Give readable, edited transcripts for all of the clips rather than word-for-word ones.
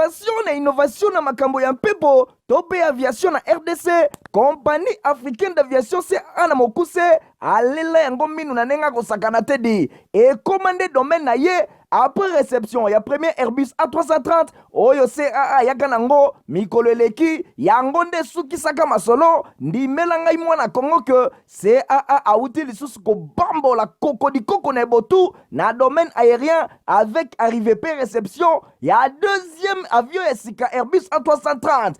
Création na innovation na makambo ya mpepo tope aviation na RDC. Compagnie africaine d'aviation CAA na mokuse alela yango minu na nenga kosakana tedi. Et commandé domaine na ye après réception ya premier Airbus A330 oyo CAA yaka nango mikolo eleki yango nde sukisaka masolo ndimela ngai mwana Kongo ke CAA auti lisusu kobambola koko na botu na domaine aérien avec arrivée pe réception ya deuxième avion esika Airbus A330.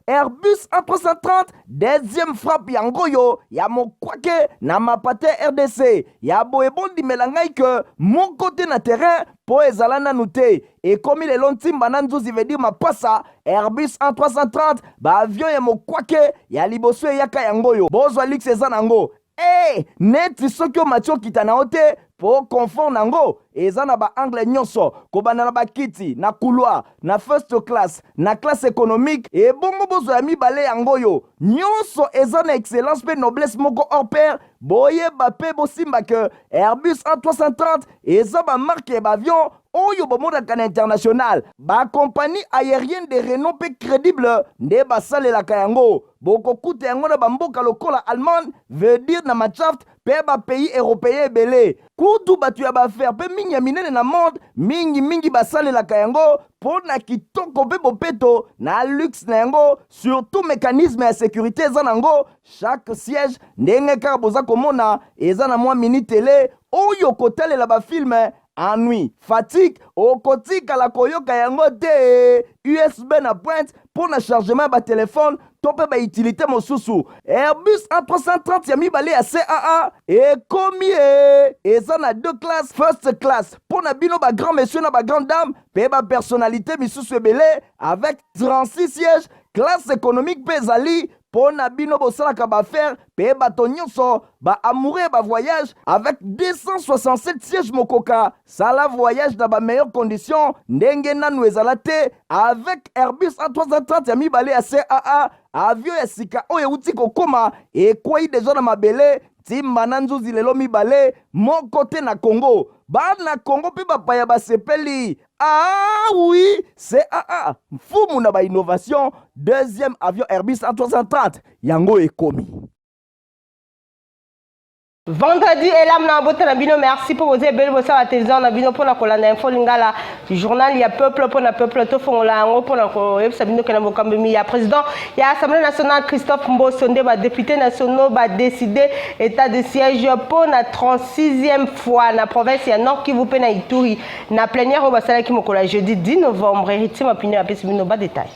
Airbus A330 deuxième frappe yango yo ya mokwake na mapate RDC ya boebondi melangai ke mon côté na terrain po ezala nanu te ekomi lelo ntimba na nzuzi veut dire mapasa Airbus A330 ba avion ya mokwake ya liboso eyaka yango yo bozwa lix eza nango neti soki omatio kita na ote po confort nango eza na ba angle nyonso kobanda na bakiti na couloir na first class na classe économique et bongo bozo ya mibale yango yo nyonso eza na excellence pe noblesse moko hors pair boyeba pe bosimba ke Airbus A330 eza ba marque ba avion oyo bomonaka na international ba compagnie aérienne de renom pe crédible nde basalelaka yango bokokuta yango na bamboka lokola Allemagne veut dire na Machaft pe ba pays européen ebele kutu batu ya bafaire pe mingi ya minene na monde mingi basalelaka yango po na kitoko pe bopeto na luxe na yango surtout mécanisme ya sécurité eza nango chaque siège ndenge kaka boza komona eza na mwa mini télé oyo kotalela bafilme ennui, fatigue, okotika la koyoka yango te USB na pointe pour na chargement ba téléphone tope ba utilité mosusu Airbus A330 ya mibale ya CAA ekomi eza na deux classes first class pour na bino ba grand monsieur na ba grande dame pe ba personnalité misusu ebele avec 36 sièges classe économique pe ezali po na bino bosalaka bafaire pe bato nyonso ba amoureux ba voyage avec 267 sièges mokoka sala voyage dans ba meilleures conditions ndenge nanu ezala te avec Airbus A330 ya mibale ya CAA avion ya sika oyo uti kokoma ekwei deja na mabele timba na nzuzi lelo mibale moko te na Congo bana Congo pe bapaya basepeli oui CAA mfumu na ba innovation deuxième avion Airbus A330 yango ekomi. Vendredi, Elam Nambote Nabino, merci pour vous aider à la télévision Nabino pour la colonne info lingala du journal. Il y a peuple pour le peuple, tout font la pour la Sabino Kenamokambemi. Il y a président, il y a Assemblée nationale Christophe Mbosonde, député national, va décider état de siège pour la 36e fois la province. Il y a Nord qui vous peine à Ituri. La plénière au Basala qui me jeudi 10 novembre. Héritier ma opinion à Pessimino, bas détail.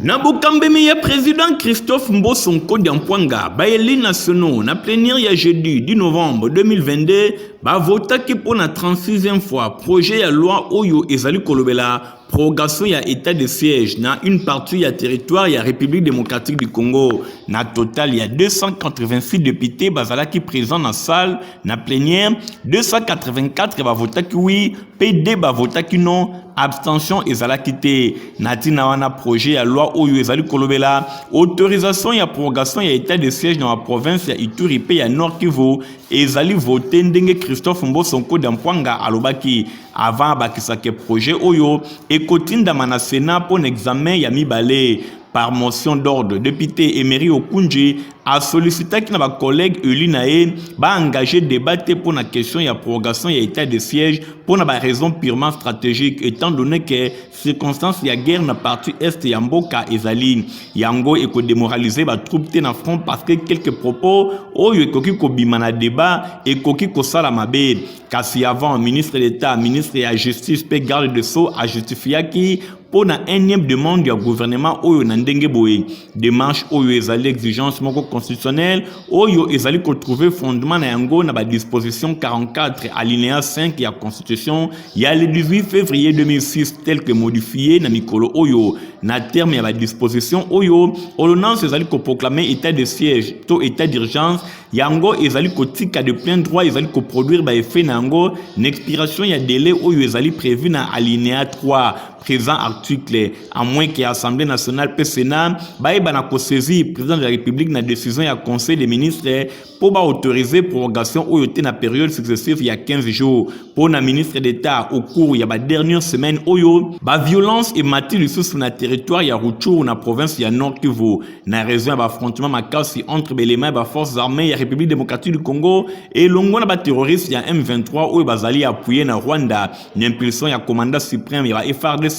Nabukambemi ya président Christophe Mbosonko Diampwanga baeli nationaux na plénière ya jeudi 10 novembre 2022 ba vota ki pour la 36e fois projet ya loi oyo ezali kolobela prorogation ya état de siège na une partie ya territoire ya République démocratique du Congo na total il y a 286 députés bazala qui présent na salle na plénière 284 ba vota ki oui PD ba vota ki non abstention ezala quitté natina wana projet ya loi oyo ezali kolobela autorisation ya prorogation ya état de siège dans la province ya Ituri pe ya Nord Kivu ezali voté ndenge Christophe Mbosonko Diampwanga alobaki avant bakisake projet oyo ekotinda mana Sénat pour l'examen ya mibale par motion d'ordre. Député Emery Okunji a sollicité que nos collègues Ulinae va engager débattre pour la question de la prorogation et état de siège pour une raison purement stratégique étant donné que circonstances y a guerre dans la partie est Yamboka et Zali Yango et que démoraliser va trouper dans front parce que quelques propos oyo ekoki ko bimana débat et koki ko sala mabe kasi avant ministre d'État ministre de la justice pe garde de sceaux a justifié qui pour la énième demande du gouvernement oyo na ndenge boye démarche oyo ezali exigence moko constitutionnelle oyo ezali ko trouver fondement na yango na ba disposition 44 alinéa 5 ya constitution ya le 18 février 2006 tel que modifié na mikolo oyo na terme ya disposition oyo ordonnance ezali ko proclamer état de siège to état d'urgence yango ezali ko tika de plein droit ezali ko produire ba effet nango n'expiration ya délai oyo ezali prévu na alinéa 3 présent article, à moins que l'Assemblée nationale peut Sénat na saisir président de la République na décision ya conseil des ministres pour autoriser prorogation ou yote na période successive il y a 15 jours pour na ministre d'État au cours ya dernière semaine oyo violence et mati sous na territoire ya Rutshuru na province ya Nord Kivu na raison ya affrontement makasi entre l'élément ba forces armées ya République démocratique du Congo et longo na terroristes ya M23 oyo bazali appuyé na Rwanda l'impulsion ya commandant suprême ya FARDC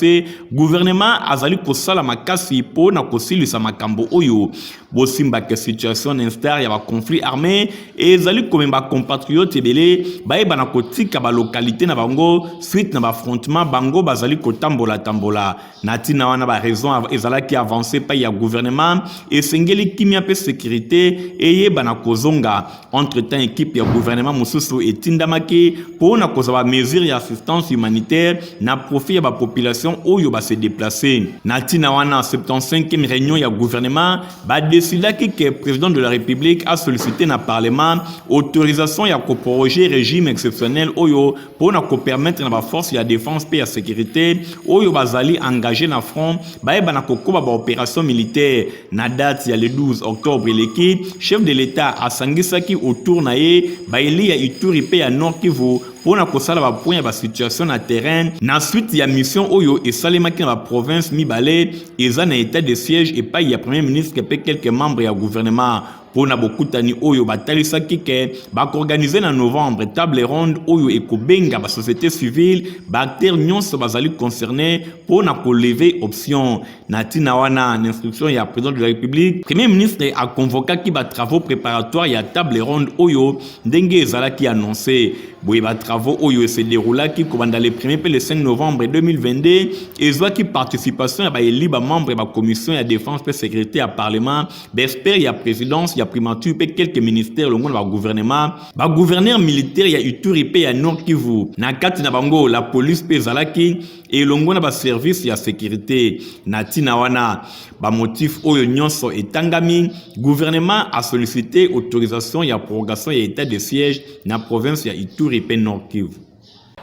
gouvernement azali kosala makasi po na kosilisa makambo oyo bosimba ke situation instar ya ba conflit armé et ezali komemba compatriotes ebele baeba na kotika ba localité na bango suite na ba affrontement bango bazali kotambola tambola natina wana ba raison ezalaki avancer pa ya gouvernement et sengeli kimia pe sécurité et bana kozonga entre temps équipe ya gouvernement mususu etindamaki po na kozaba mesure ya assistance humanitaire na profit ya ba population oyo ba se déplacer natina wana 75e réunion ya gouvernement ba décidaki que président de la République a sollicité na parlement autorisation ya ko proroger régime exceptionnel oyo pour na ko permettre na ba force ya défense pe ya sécurité oyo bazali engagé na front baeba na kokoba ba opération militaire na date ya le 12 octobre leki chef de l'état asangisaki autour na ye baeli ya Ituri pe ya Nord Kivu pour na kosala ba point ba situation na terrain na suite ya mission oyo et salemaki na province mibale eza na état de siège et pas ya premier ministre pe quelques membres ya gouvernement pour na bokutani oyo batalisaki ke ba organiser na novembre table ronde oyo ekobenga ba société civile ba acteurs nyonso bazali concerné pour na ko lever option na tina wana instruction ya président de la République premier ministre a convoqué ki ba travaux préparatoires ya table ronde oyo ndenge ezalaki annoncé boye ba travaux oyo se déroulaki kobanda le 1er pe le 5 novembre 2022 ezwaki participation ya ba eli ba membre ba commission ya défense pe sécurité à parlement d'experts ya présidence ya primature pe quelques ministères longo na gouvernement ba gouverneur militaire ya Ituri pe ya Nord Kivu na kati na bango la police pe zalaki et longo na ba service ya sécurité na tina wana ba motif oyo nyonso etangami gouvernement a sollicité autorisation ya prorogation ya état de siège na province ya Ituri pe Nord Kivu.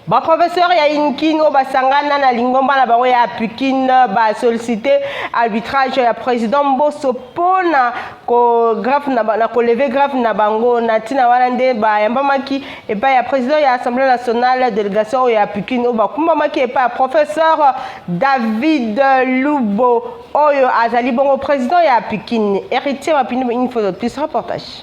Ba professeur ya Inkingo basangana na lingomba na bango ya Pikine ba solliciter arbitrage ya président Mboso pona ko grave na ko lever grave na bango na tina wana nde ba yambamaki et pas ya président ya Assemblée nationale délégation ya Pikine ba kumbamaki et pas professeur David Lubo oyo azali bongo président ya Pikine héritier wa Pikine info de plus reportage.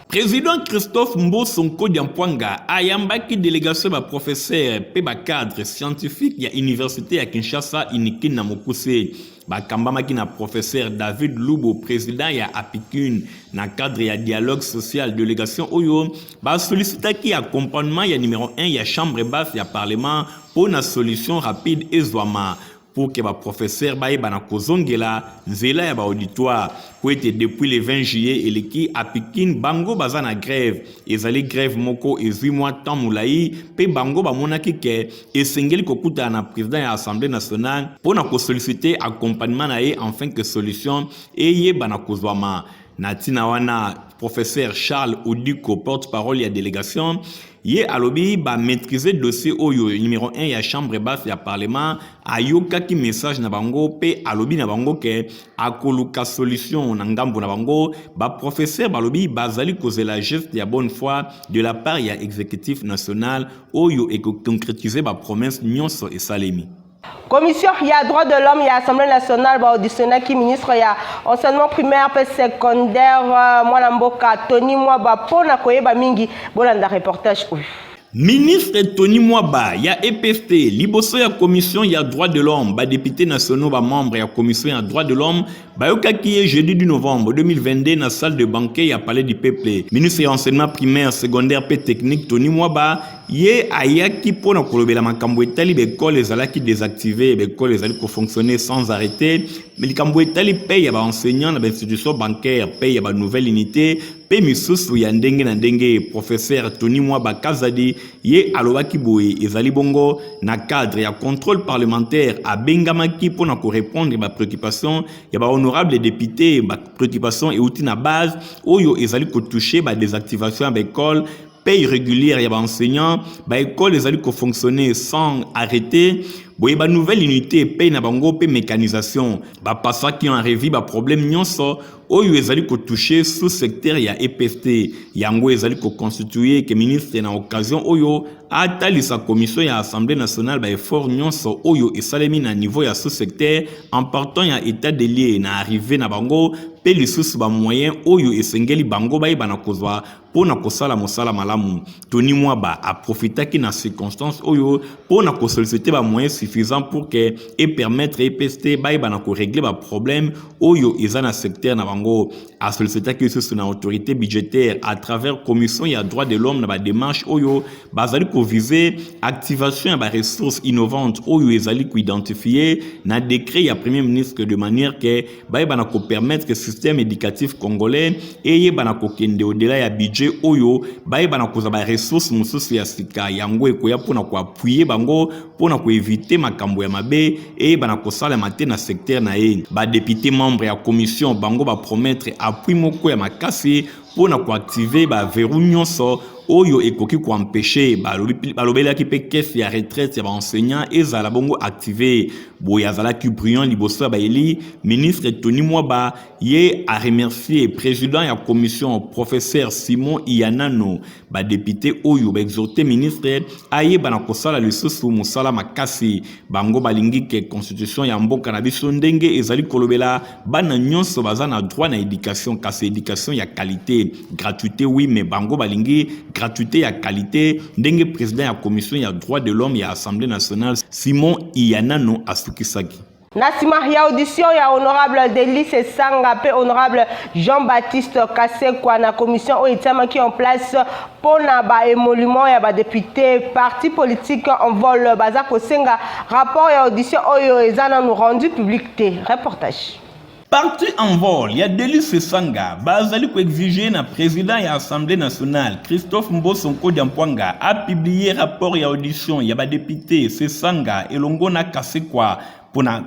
Président Christophe Mbosonko Diampwanga ayambaki délégation ba professeur pe ba cadre scientifique ya université ya Kinshasa iniki na Mokuse ba kambamaki na professeur David Lubo président ya Apikune na cadre ya dialogue social délégation oyo ba sollicitaki accompagnement ya numéro 1 ya chambre basse ya parlement pour na solution rapide ezwama pour que ba professeur baye bana kozongela nzela ya ba auditoire pour être depuis le 20 juillet eleki Apikine bango bazana grève ezali grève moko ezui mois temps mulai pe bango ba monaki ke esengeli kokuta na président ya Assemblée nationale pour na ko solliciter accompagnement na ye enfin que solution eye bana kozwama natina wana professeur Charles Odiko porte-parole ya délégation ye alobi ba maîtriser dossier oyo numéro 1 ya chambre basse ya parlement ayoka ki message na bango pe alobi na bango ke akoluka solution na ngambo na bango ba professeur balobi bazali kozela geste ya bonne foi de la part ya exécutif national oyo et concrétiser ba promesse nyonso et salemi. Commission ya droit de l'homme ya Assemblée nationale ba auditionné ki ministre ya enseignement primaire pe secondaire mwana mboka Tony Mwaba pona koyeba mingi bolanda reportage oyo. Ministre Tony Mwaba ya EPST liboso ya commission ya droit de l'homme ba député nationaux ba membre ya commission ya droit de l'homme ba yokaki jeudi du novembre 2022 na salle de banquet ya palais du peuple. Ministre ya enseignement primaire secondaire pe technique Tony Mwaba ye ayaki pona kolobela makambo etali bekole ezalaki désactivé bekole ezali ko fonctionner sans arrêter mais likambo etali pe ya ba enseignants na ba institution bancaire pe ya ba nouvelle unité pe misusu ya ndenge na ndenge. Professeur Tony Mwaba Kazadi ye alobaki boye ezali bongo na cadre ya contrôle parlementaire abengamaki pona ko répondre ba préoccupation ya ba honorable député ba préoccupation et outil na base oyo ezali ko toucher ba désactivation ba école paye régulière ya ba enseignants ba école ezali ko fonctionner sans arrêter. Boye ba nouvelle unité paye na bango pe mécanisation ba passa qui ont revu ba problème nyonso oyo ezali ko toucher sous secteur ya EPST yango ezali ko constituer que ministre na occasion oyo atali sa commission ya Assemblée nationale ba effort nyonso oyo esalemi na niveau ya sous secteur en partant ya état de lieu na arrivé na bango pe lisusu ba moyen oyo esengeli bango ba ibana kozwa pona kosala mosala malamu. Tony Mwaba a profité ki na circonstance oyo pona ko solliciter ba moyens suffisants pour que et permettre EPST ba ibana ko régler ba problème oyo ezana secteur na bango. A solliciter que ce na autorité budgétaire à travers commission ya droit de l'homme na ba démarche oyo bazali ko viser activation ya ba ressources innovantes oyo ezali ko identifier na décret ya premier ministre de manière que ba ibana ko permettre que système éducatif congolais et bana ko kende au-delà ya budget oyo baye bana koza ba ressources mususu ya sika yango ekoya pona ko appuyer bango pona ko éviter makambo ya mabe et bana ko sala maté na secteur na ye. Ba député membre ya commission bango ba promettre appui moko ya makasi pona ko activer ba verrou nyonso oyo ekoki ko empêcher balobelaki pe caisse ya retraite ya ba enseignant ezala bongo activé. Boya zalaki brillant liboso ba eli ministre Tony Mwaba ye a remercié président ya commission professeur Simon Iyanano ba député oyo ba exhorté ministre aye bana kosala lisusu musala makasi bango balingi ke constitution ya mboka na biso ndenge ezali kolobela bana nyonso baza na droit na éducation kasi éducation ya qualité gratuité oui mais bango balingi gratuité ya qualité ndenge président ya commission ya droit de l'homme ya Assemblée nationale Simon Iyanano asukisaki. Nasima ya audition ya honorable Delice Sanga pe honorable Jean-Baptiste Kasekwa na commission oitama qui en place pour na ba émolument ya ba député parti politique en vol bazako senga rapport ya audition oyo ezana nous rendu public té reportage. Parti en vol, il y a Delice Sanga, bazali ko exiger na président ya Assemblée nationale Christophe Mbosonko Diampwanga a publié rapport ya audition ya ba député Sanga elongo na Kasekwa pour na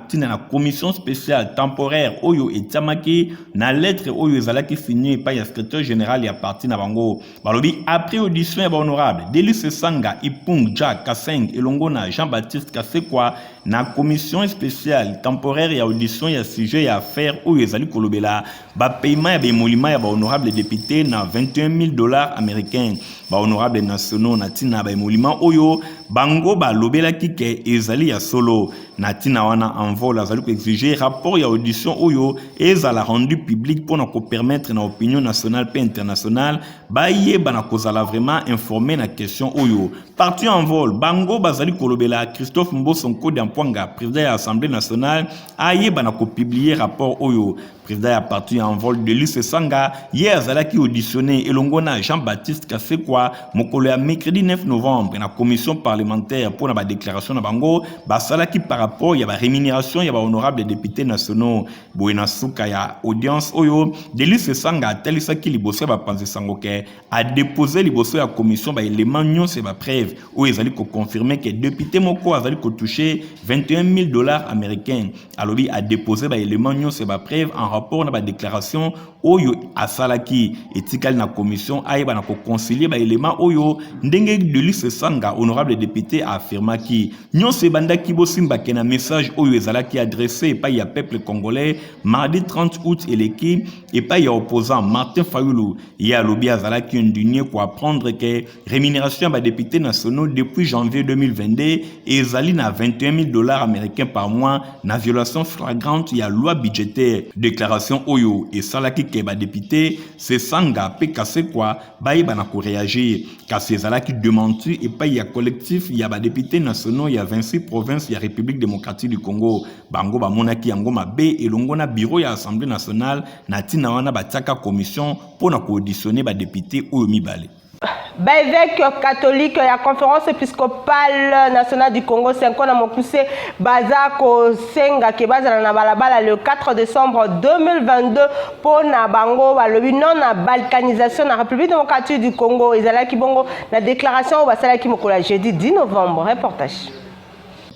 commission spéciale temporaire oyo etamaki na lettre oyo ezalaki signée par le secrétaire général ya parti na bango balobi après audition ya honorable Delice Sanga Ipung Jack Kaseng elongo na Jean-Baptiste Kasekwa na commission spéciale temporaire ya audition ya sujet ya affaire oyo ezali kolobela ba paiement ya bemolima ya ba honorable député na $21,000 américains ba honorable nationaux na tina ba bemolima oyo bango ba lobelaki ke ezali ya solo na tina wana en vol azali ko exiger rapport ya audition oyo ezala rendu public pour na ko permettre na opinion nationale pe internationale ba yeba na kozala vraiment informé na question oyo. Parti en vol bango bazali kolobela Christophe Mbosonko Diampwanga président de l'Assemblée nationale ayeba na ko publier rapport oyo. Président ya parti en vol Delice Sanga hier azalaki auditionné elongona Jean-Baptiste Kasekwa mokolo ya mercredi 9 novembre na commission parlementaire pour na ba déclaration na bango basalaki par rapport ya ba rémunération ya ba honorable députés nationaux boena suka ya audience oyo Delice Sanga atelisaki liboso ba panze sango ke a déposé liboso ya commission ba élément nyonso ba preuve oyo ezali ko confirmer que député moko azali ko toucher $21,000 américains alobi a déposé ba élément nyonso ba preuve en rapport na ba déclaration oyo asalaki etikali na commission ayeba na ko concilier ba élément oyo ndenge Delice Sanga honorable député a affirmaki nyonso bandaki bosimba ke na message oyo ezalaki adressé pa ya peuple congolais mardi 30 août eleki et pa ya opposant Martin Fayulu ya lobi azalaki indigné pour apprendre que rémunération ba députés nationaux depuis janvier 2022 ezali na $21,000 américains par mois na violation flagrante ya loi budgétaire. Déclaration oyo et salaki ke ba député Sanga pe Kasekwa bayiba na ko réagir kasi ezalaki démenti et pa ya collectif ya ba députés nationaux ya 26 provinces ya République démocratique du Congo bango ba monaki yango mabe elongo na bureau ya Assemblée nationale na tina wana batiaka commission pour na ko auditionner ba député oyo mibale. Évêque catholique la conférence épiscopale nationale du Congo 5 ans na mokuse baza ko senga ke baza na balabala le 4 décembre 2022 pour na bango balobi non na balkanisation na République démocratique du Congo ezalaki bongo na déclaration basalaki mokola jeudi 10 novembre. Reportage.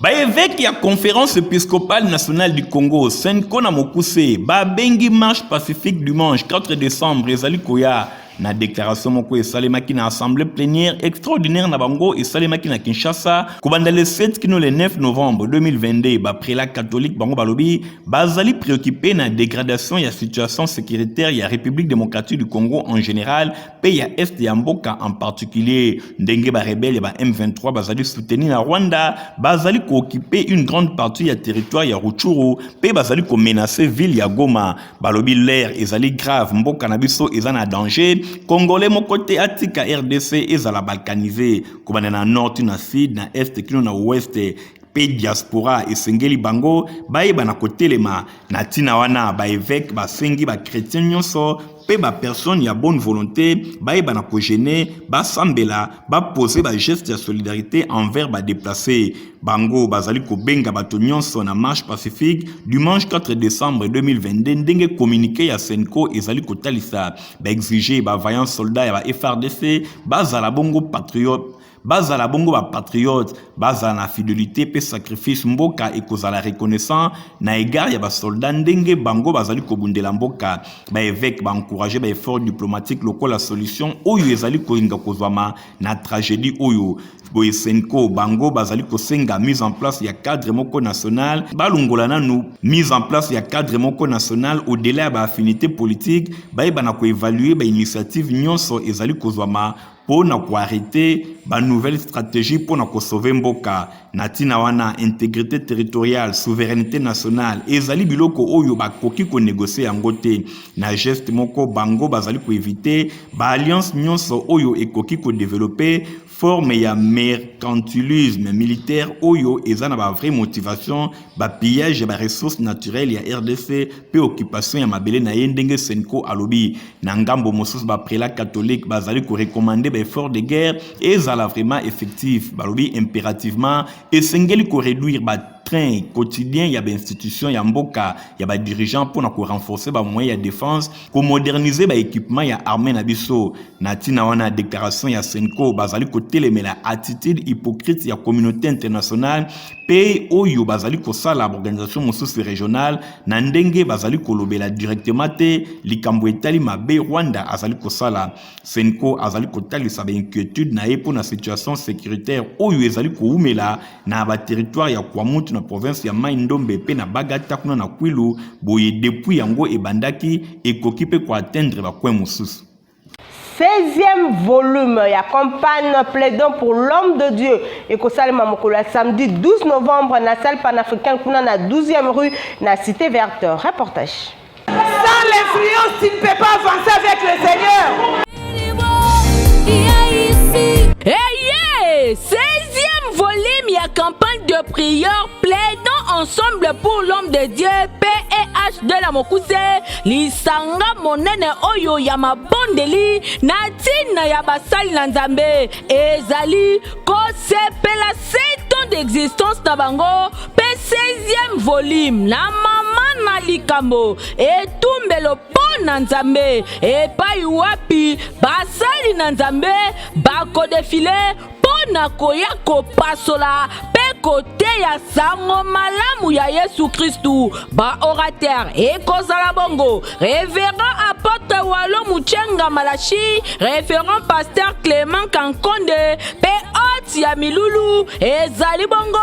Évêque ya conférence épiscopale nationale du Congo Senko na mokuse ba bengi marche pacifique dimanche 4 décembre ezali koya na déclaration moko esalemaki na assemblée plénière extraordinaire na bango esalemaki na Kinshasa kobanda le 7 kino le 9 novembre 2022 ba prélat catholique bango balobi bazali préoccupé na dégradation ya situation sécuritaire ya République démocratique du Congo en général pe ya est ya mboka en particulier ndenge ba rebelle ba M23 bazali soutenir na Rwanda bazali ko occuper une grande partie ya territoire ya Rutshuru pe bazali ko menacer ville ya Goma balobi l'air ezali grave mboka na biso ezana danger Congolais mon côté atika RDC ezala balkanisé kobana na nord na sud na est kino na ouest pe diaspora esengeli bango baeba na kotelema na tina wana ba évêque ba sengi ba chrétien nyonso pe ba personne ya bonne volonté baeba na ko gêner ba sambela ba poser ba geste de solidarité envers ba déplacés bango bazali ko benga bato nyonso na marche pacifique dimanche 4 décembre 2022 ndenge communiqué ya Senko ezali ko talisa ba exiger ba vaillant soldat ya ba FRDC bazala bongo patriote bazala bongo ba patriote bazala na fidélité pe sacrifice mboka ekozala reconnaissant na égard ya ba soldat ndenge bango bazali ko bundela mboka ba évêque ba encourager ba effort diplomatique lokola la solution oyo ezali ko inga kozwama na tragédie oyo boye Senko bango bazali ko senga mise en place ya cadre moko national balungola nanu mise en place ya cadre moko national au-delà ba affinité politique ba na ko évaluer ba initiative nyonso ezali kozwama pour na ko arrêter ba nouvelle stratégie pour na ko sauver mboka natina wana intégrité territoriale souveraineté nationale ezali biloko oyo ba koki ko négocier yango te na geste moko bango bazali ko éviter ba alliance nyonso oyo ekoki ko développer forme ya mercantilisme militaire oyo ezana ba vraie motivation ba pillage ya ba ressources naturelles ya RDC pe occupation ya mabele na yendenge Senko alobi na ngambo mosusu ba prélat catholique bazali ko recommander ba effort de guerre ezala vraiment effectif balobi impérativement esengeli ko réduire ba train quotidien ya ba institution ya mboka ya ba dirigeant pour na ko renforcer ba moyens ya défense ko moderniser ba équipement ya armée na biso na tina wana déclaration ya Senko bazali ko telemela attitude hypocrite ya communauté internationale pe oyo bazali ko sala organisation mosusu régionale na ndenge bazali ko lobela directement te likambo etali mabe Rwanda azali ko sala Senko azali ko talisa ba inquiétude na epo na situation sécuritaire oyo ezali ko umela na ba territoire ya Kwamutu na province ya Mai-Ndombe pe na Bagata kuna na Kwilu boye depuis yango ebandaki ekoki pe ko atteindre ba kwen mosusu 16e volume ya campagne plaidant pour l'homme de Dieu et ko salema mokolo samedi 12 novembre na salle panafricaine kuna na 12e rue na cité verte. Reportage. Sans l'influence, tu ne peux pas avancer avec le Seigneur. Hey, 16e volume ya campagne de prière plaidant ensemble pour l'homme de Dieu PEH de la Mokuse lisanga monene oyo ya mabondeli na tina ya basali na Nzambe ezali ko sepela 7 ans d'existence na bango pe 16e volume na mama na likambo etumbelo na Nzambe epai wapi basali na Nzambe bako defile pona koya kopasola pe kote ya sango malamu ya Yesu Kristu ba orateur ekozala bongo révérend apôtre Walo Muchenga Malachi référent pasteur Clément Kankonde pe hôte ya Milulu ezali bongo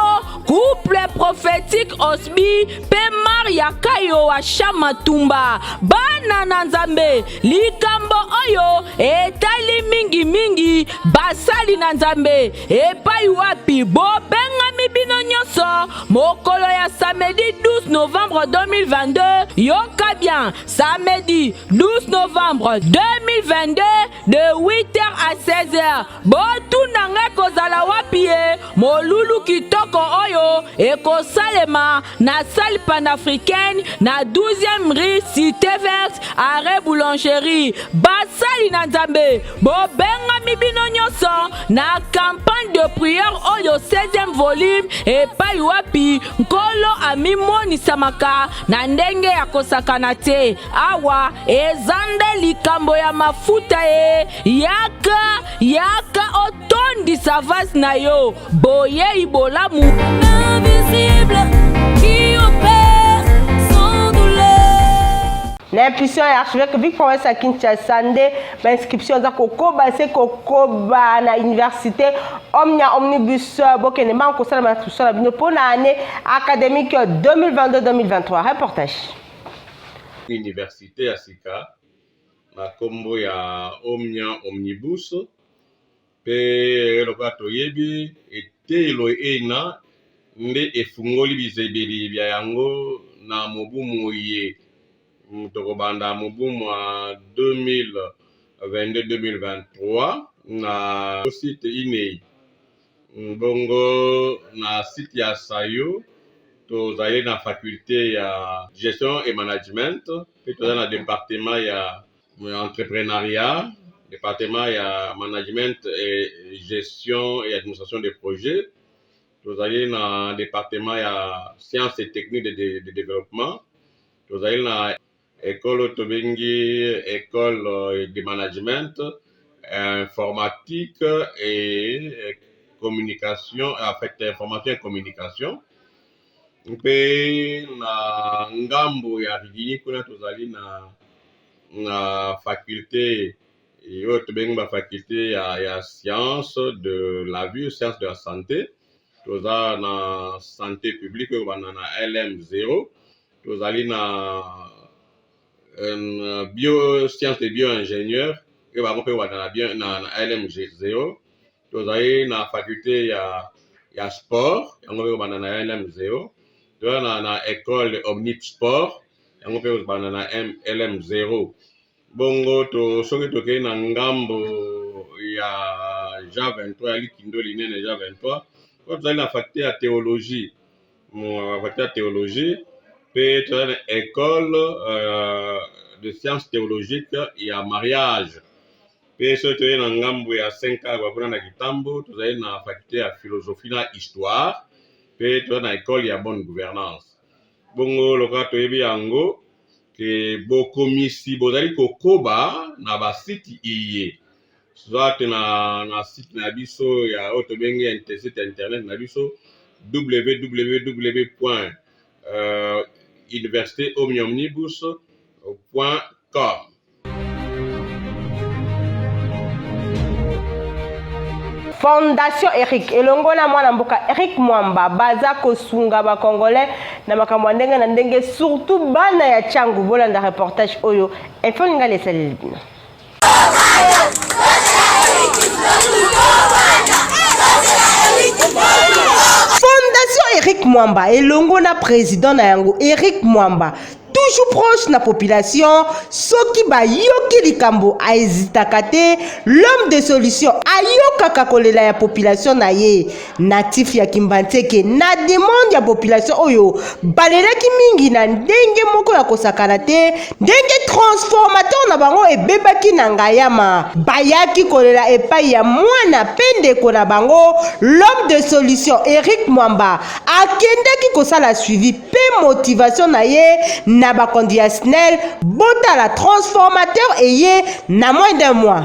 couple prophétique Osbi pe Maria Kayo wa Shamatumba bana na Nzambe likambo oyo etali mingi mingi basali na Nzambe epai wapi bobenga mibino nyonso mokolo ya samedi 12 novembre 2022 yoka bien samedi 12 novembre 2022 de 8h à 16h botuna ngai kozala wapi molulu kitoko oyo ekosalema na salle panafricaine na 12e rue cité verte arrêt boulangerie bas basali na nzambe bobenga mibino nyonso na campagne de prière oyo 16e volume epai wapi nkolo amimonisamaka na ndenge ya kosakana te awa ezande likambo ya mafuta yaka otondisa vase na yo boyei bolamu invisible qui opère sans douleur. L'impulsion et archevêque Vic Province à Kinshasa nde inscription za kokoba se kokoba na université omnia omnibus bokene ma ko sala tout ça bino pour l'année académique 2022-2023. Reportage. Université Asika na kombo ya omnia omnibus pe lokato yebi etelo ena nde efungoli bizebeli bya yango na mobumu ye tokobanda mobumu wa 2022-2023 na site inei bongo na site ya Sayo tozali na faculté ya gestion et management pe tozali na département ya entrepreneuriat, département ya management et gestion et administration des projets. Nous allons dans le département ya sciences et techniques de développement. Nous allons dans l'école Tobengi, école de management, informatique et communication, en fait information et communication. Puis na ngambo ya rigini kuna tozali na faculté et autre faculté ya sciences de la vie, sciences de la santé. Toza na santé publique na LM0. Tozali na sciences de bio-ingénieur et ba pe na LM0. Tozali na faculté ya sport, yango pe na LM0. Toza na école omnisport, yango pe na LM0. Bongo to soki toke na ngambo ya Jean 23 ya likindo linene Jean 23 ko tozali na faculté ya théologie pe tozali na école de sciences théologiques ya mariage pe soki toye na ngambo ya 5 kuna na Kitambo tozali na faculté ya philosophie na histoire pe tozali na école ya bonne gouvernance. Bongo loka toyebi yango ke bokomisi bozali kokoba na basiti iye soit na site na biso ya otobenge site internet na biso www.universitéomniomnibus.com. Fondation Eric elongola mwana mboka Eric Mwamba baza kosunga ba congolais na makambo ndenge na ndenge surtout bana ya changu bolanda reportage oyo info ngale salili bino. Fondation Eric Mwamba elongo na président na yango Eric Mwamba toujours proche na population soki ba yoki likambo a hésitaka te l'homme de solution ayokaka kolela ya population na ye natif ya Kimbanteke na demande ya population oyo balelaki mingi na ndenge moko ya kosakana te ndenge transformateur na bango ebebaki na ngayama bayaki kolela epai ya mwana pendeko na bango l'homme de solution Eric Mwamba akendaki kosala suivi pe motivation na ye na bakondi ya SNEL bota la transformateur eye na moins d'un mois.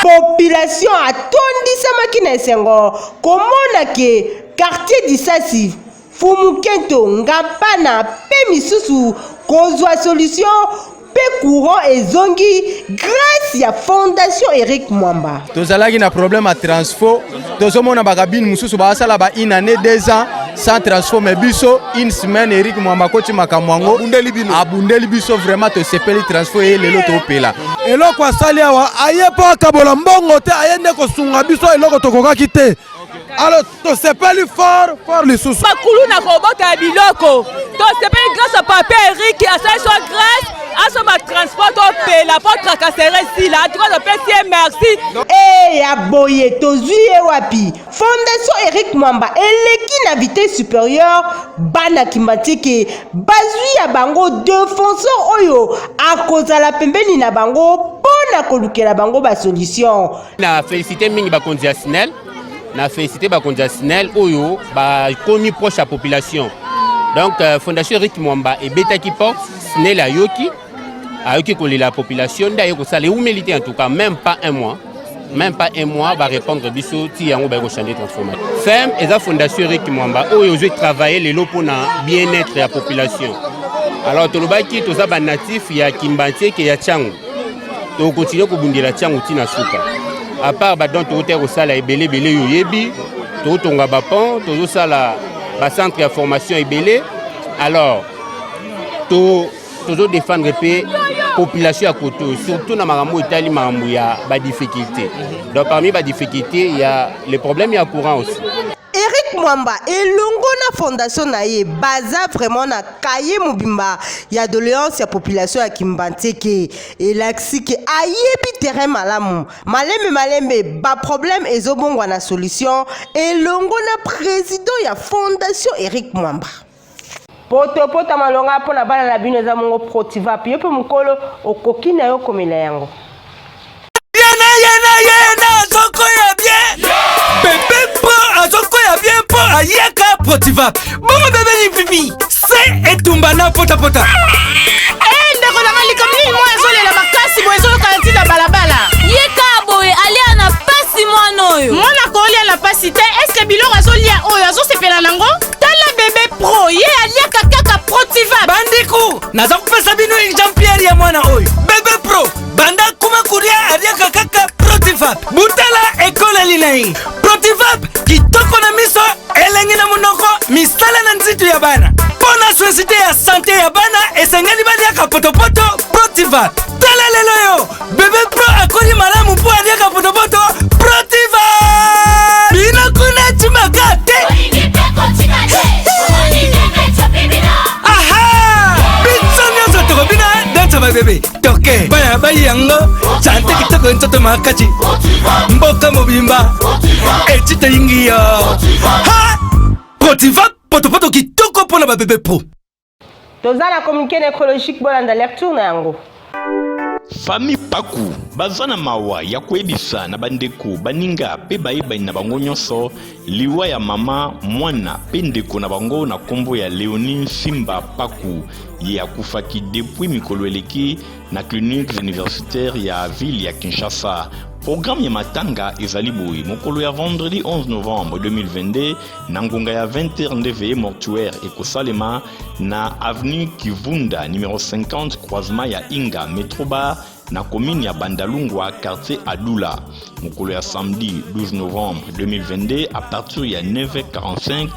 Population atondisamaki na esengo komona ke quartier Disasi Fumukento Ngapana pe misusu kozwa solution pe courant ezongi grâce ya Fondation Eric Mwamba. Tozalaki na problème à transfo tozomona bakabine mususu basala ba une année 2 ans sans transfo mais biso une semaine Eric Mwamba koti makamwango abundeli biso vraiment to sepeli transfo et lelo to pela eloko asali awa ayepo akabola mbongo te ayende kosunga biso eloko tokokaki te Alors, tu sais pas le fort les sous. Bakulu na kobota biloko. Tu sais pas grâce à Papa Eric qui a ça sur grâce à son transport au pays la porte tracasserie ici là. Tu vas te merci. Eh ya boye tozui wapi. Fondation Eric Mwamba eleki na vitesse supérieure bana kimatike bazui ya bango défenseur oyo akozala pembeni na bango pona kolukela bango ba solution. Na félicité mingi ba konzi Snell. Na félicité ba konzi Snell oyo ba komi proche à population. Donc Fondation Eric Mwamba et Beta qui porte Snell a yoki coller la population d'ailleurs ça les humilité en tout cas même pas un mois va répondre biso ti yango ba ko changer transformation. Femme et la Fondation Eric Mwamba oyo je travailler les lots pour na bien-être de la population. Alors tolobaki toza ba natif ya Kimbantie ke ya Tchangu. To continuer ko bundela Tchangu tina suka. À part ba donc to au sala ebele yo yebi to tonga ba pont to sala ba centre de formation ebele. Alors to défendre la population à côté, surtout dans Maramou Italie, Maramou, il y a des difficultés. Donc parmi les difficultés, il y a les problèmes, il y a courant aussi. Eric Mwamba et Longona Fondation Naye baza vraiment na kaye mobimba ya doléance ya population ya Kimbanteke et l'axi que ayebi terrain malamu malembe ba problème ezobongwa na solution et Longona président ya Fondation Eric Mwamba. Poto malonga pona bana la bino za mongo protiva puis pe mukolo okoki na yo komela yango. Yena zoko ya bien. Bébé pro azoko ya bien po ayeka protiva. Bongo bébé ni pipi. C'est etumbana pota. Ndeko na mali comme moi ezole la makasi bo ezole kanti la balabala. Yeka boy ali ana pasi mwana oyo. Mwana ko ali la pasi te est-ce que biloko azoli oyo azo sepela nango? Tala bébé pro ye ali kaka protiva. Bandiku naza kupesa bino Jean-Pierre ya mwana oyo. Bébé pro banda kuma kuria ali kaka protiva. Butala ekola linai. Protiva kitoko na miso elengi na munoko misala na nzitu ya bana. Pona société ya santé ya bana esengeli bali ya potopoto protiva. Tala lelo yo bébé pro akoli malamu po ali ya potopoto protiva. Bina kuna chimakate. Bébé toke baya bayi yango chante kitoko ntoto makachi mboka mobimba etite yingi yo ha protiva poto kitoko pona ba bébé pro Tozala communiqué écologique bolanda lecture na yango. Famille Paku bazana mawa ya koyebisa na bandeko baninga pe bayeba na bango nyonso liwa ya mama mwana pe ndeko na bango na kombo ya Léonie Simba Paku ye akufaki depuis mikolo eleki na clinique universitaire ya ville ya Kinshasa. Programme ya matanga ezali boye mokolo ya vendredi 11 novembre 2022 na ngonga ya 20h ndeve mortuaire ekosalema na avenue Kivunda numéro 50 croisement ya Inga Metroba na commune ya Bandalungwa quartier Adula. Mokolo ya samedi 12 novembre 2022 à partir ya 9h45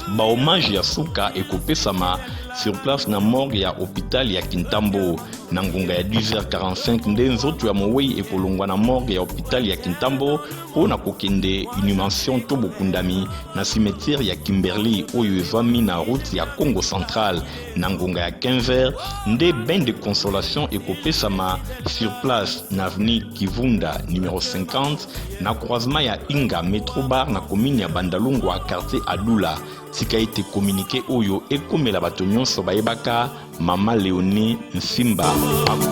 ba hommage ya suka ekopesama sur place na morgue ya hôpital ya Kintambo. Na ngonga ya 10h45 nde nzoto ya mowei ekolongwa na morgue ya hôpital ya Kintambo po na kokende inhumation to bokundami na cimetière ya Kimberley oyo ezwami na route ya Congo Central. Na ngonga ya 15h nde bain de consolation ekopesama sur place na avenue Kivunda numéro 50 na croisement ya Inga Metrobar na commune ya Bandalungwa quartier Adula. Tika été communiqué oyo ekomela bato nyonso bayebaka mama Léonie Nsimba Paku.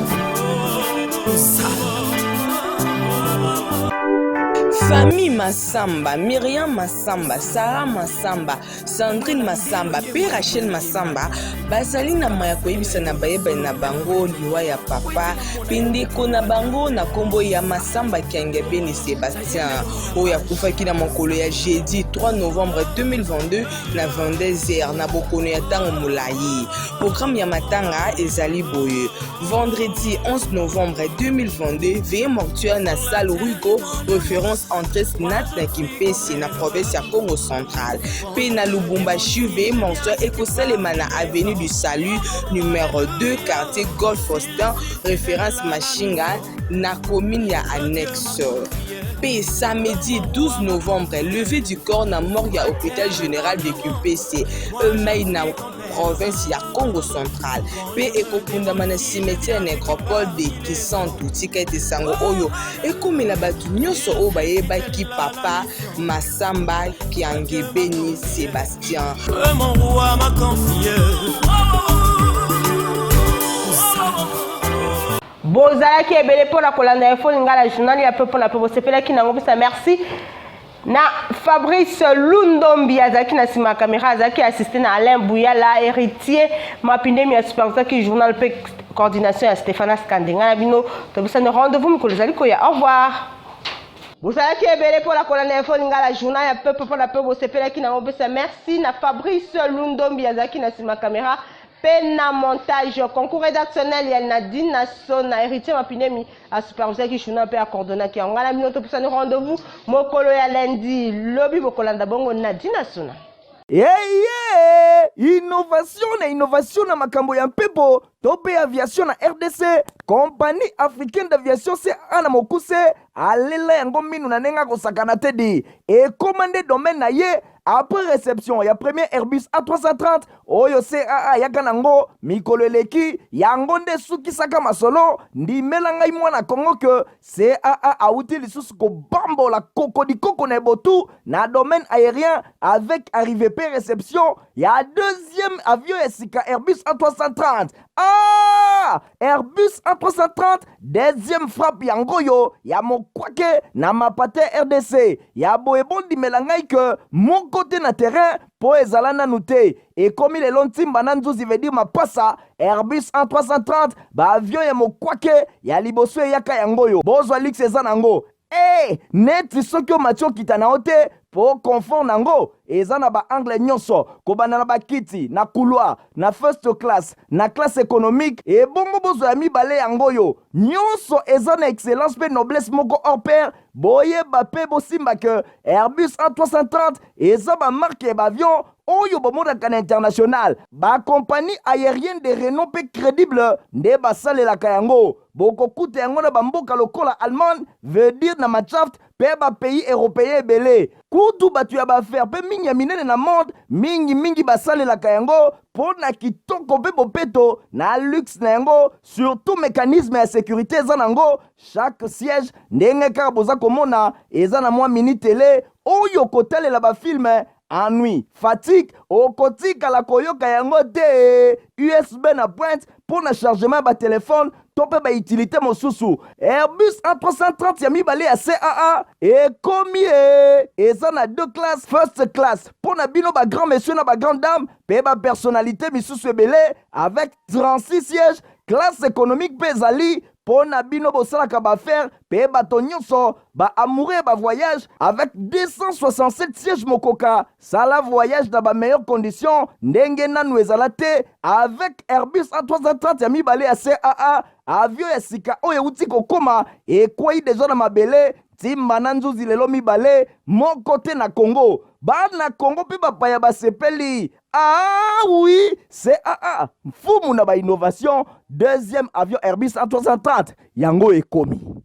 Famille Massamba, Myriam Massamba, Sarah Massamba, Sandrine Massamba, P. Rachel Massamba, bazali na maya koyebisa na bayeba na bango liwa ya papa, pindeko na bango na kombo ya Massamba Kiange Beni Sébastien, oya kufaki na mokolo ya jeudi 3 novembre 2022 na 22h na bokono ya tango molayi. Programme ya matanga ezali boye. Vendredi 11 novembre 2022 veillée mortuaire na salle Rugo, référence entrée Snat na Kimpesi na province ya Congo central. Pe na Lubumbashi veillée mortuaire ekosalema na avenue du Salut numéro 2 quartier Golf Austin, référence Machinga na commune ya annexe. Pe samedi 12 novembre levée du corps na morgue à hôpital général de QPC Eumei na province ya Congo central. Pe ekokundama na cimetière nécropole de Kisantu tika ete sango oyo ekomela batu nyonso oyo bayebaki papa Masamba Kiangebeni Sébastien. Mon roi, ma confiance. Bozalaki ebele pour la kolanda info lingala journal ya peu pour la peu sepelaki nango bisa merci na Fabrice Lundombi azaki na sima caméra azaki assisté na Alain Bouyala héritier mapindemi ya superviseur qui journal pe coordination ya Stéphane Skandenga na bino to bisa ne rendez-vous mikolo zali ko ya au revoir. Bozalaki ebele pour la kolanda info lingala journal ya peu pour la peu sepelaki nango bisa merci na Fabrice Lundombi azaki na sima caméra Pena montage, concours rédactionnel, il y a Nadine Nassona, héritier Mapinemi, à superviseur qui journal à coordonner qui en a minute pour nous rendez-vous. Mokolo ya lundi, lobby Mokolanda Bongo Nadine Nassona. Innovation na makambo ya mpepo tope aviation na RDC compagnie africaine d'aviation CA na mokuse alela yango minu na nenga kosakana tedi et commandé domaine na ye après réception ya premier Airbus A330 oyo CAA yaka nango mikolo eleki yango nde sukisaka masolo ndimela ngai mwana Kongo ke CAA auti lisusu ko bambola kokodi koko na botu na domaine aérien avec arrivée pe réception ya deuxième avion esika Airbus A330. Airbus A330 deuxième frappe yango yo ya mokwake na mapate RDC ya boebondi melangai ke mon côté na terrain po ezala nanu te ekomi lelo ntimba na nzuzi veut dire mapasa Airbus A330 ba avion ya mokwake ya liboso eyaka yango yo bozwa lix eza nango neti soki omatio kita na ote po confort nango eza na ba angle nyonso kobanda na bakiti na couloir na first class na classe économique et bongo bozo ya mibale yango yo nyonso eza na excellence pe noblesse moko hors pair boyeba pe bosimba ke Airbus A330 eza ba marque ba avion oyo bomonaka na international ba compagnie aérienne de renom pe crédible nde basalelaka yango bokokuta yango na bamboka lokola Allemagne veut dire na Machaft pe ba pays européen ebele kutu batu ya baaffaire pe mingi ya minene na monde mingi basalelaka yango po na kitoko pe bopeto na luxe na yango surtout mécanisme ya sécurité eza nango chaque siège ndenge kaka boza komona eza na mwa mini télé oyo kotalela bafilme ennui, fatigue, okotika la koyoka yango te USB na pointe pour le chargement ba téléphone tope ba utilité mosusu Airbus A330 ya mibale ya CAA et komi eza na deux classes first class pour na bino ba grand monsieur na ba grande dame pe ba personnalité misusu ebele avec 36 sièges classe économique pe zali pour na bino bosalaka ba faire pe bato nyonso ba amoureux ba voyage avec 267 sièges mokoka sala voyage dans ba meilleures conditions ndenge nanu ezala te avec Airbus A330 ya mibale ya CAA avion ya sika oyo uti kokoma ekwei deja na mabele timba na nzuzi lelo mibale moko te na Congo bana Congo pe bapaya basepeli oui CAA mfumu na ba innovation deuxième avion Airbus A330 yango ekomi